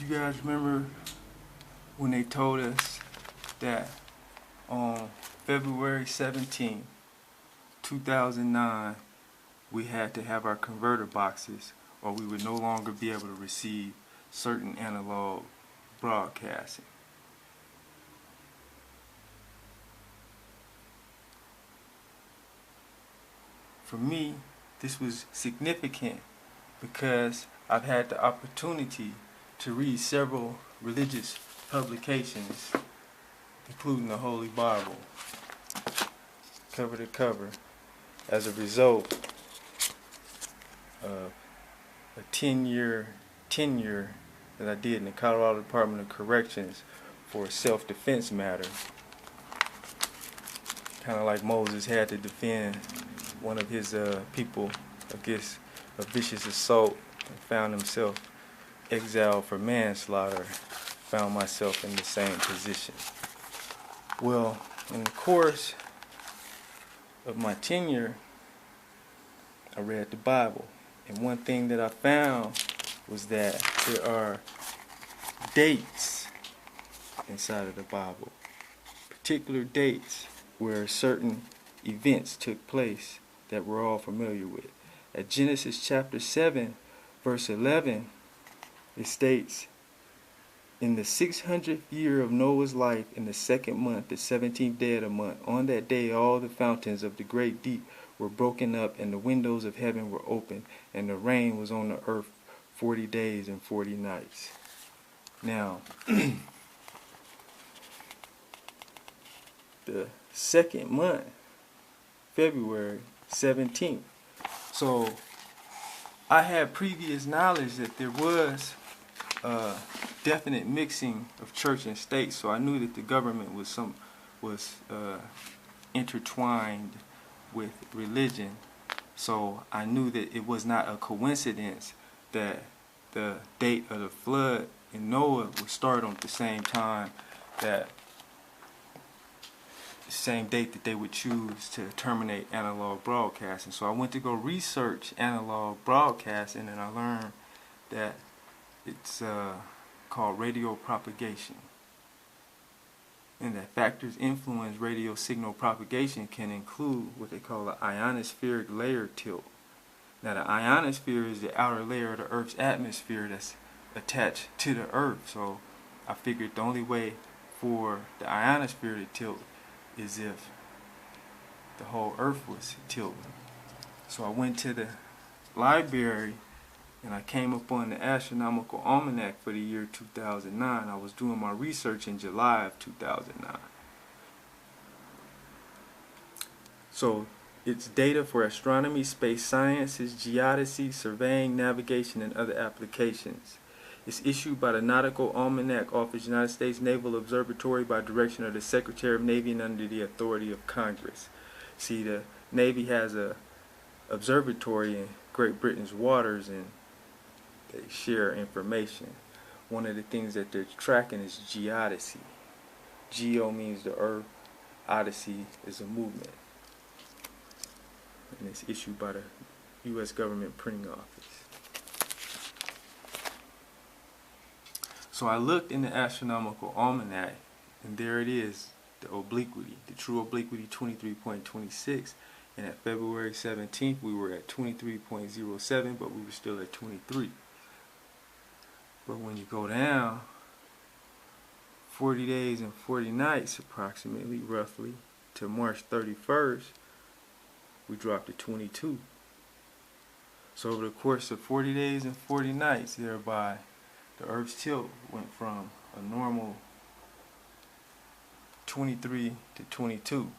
You guys remember when they told us that on February 17, 2009, we had to have our converter boxes or we would no longer be able to receive certain analog broadcasting? For me, this was significant because I've had the opportunity to read several religious publications, including the Holy Bible, cover to cover, as a result of a 10-year tenure that I did in the Colorado Department of Corrections for a self-defense matter. Kind of like Moses had to defend one of his people against a vicious assault and found himself exiled for manslaughter. Found myself in the same position. Well, in the course of my tenure, I read the Bible, and one thing that I found was that there are dates inside of the Bible, particular dates where certain events took place that we're all familiar with. At Genesis chapter 7, verse 11, it states, "In the 600th year of Noah's life, in the second month, the 17th day of the month, on that day all the fountains of the great deep were broken up, and the windows of heaven were opened, and the rain was on the earth 40 days and 40 nights. Now, the second month, February 17th. So I had previous knowledge that there was definite mixing of church and state, so I knew that the government was intertwined with religion. So I knew that it was not a coincidence that the date of the flood in Noah would start on the same time, that the same date that they would choose to terminate analog broadcasting. So I went to go research analog broadcasting, and I learned that it's called radio propagation, and that factors influence radio signal propagation can include what they call the ionospheric layer tilt. Now, the ionosphere is the outer layer of the Earth's atmosphere that's attached to the Earth. So I figured the only way for the ionosphere to tilt is if the whole Earth was tilting. So I went to the library and I came upon the Astronomical Almanac for the year 2009. I was doing my research in July of 2009. So it's data for astronomy, space sciences, geodesy, surveying, navigation, and other applications. It's issued by the Nautical Almanac Office, United States Naval Observatory, by direction of the Secretary of Navy and under the authority of Congress. See, the Navy has a observatory in Great Britain's waters, and they share information. One of the things that they're tracking is geodesy. Geo means the Earth, odyssey is a movement. And it's issued by the U.S. Government Printing Office. So I looked in the Astronomical Almanac, and there it is, the obliquity, the true obliquity 23.26, and at February 17th we were at 23.07, but we were still at 23. But when you go down 40 days and 40 nights approximately, roughly, to March 31st, we dropped to 22. So over the course of 40 days and 40 nights, thereby the Earth's tilt went from a normal 23 to 22.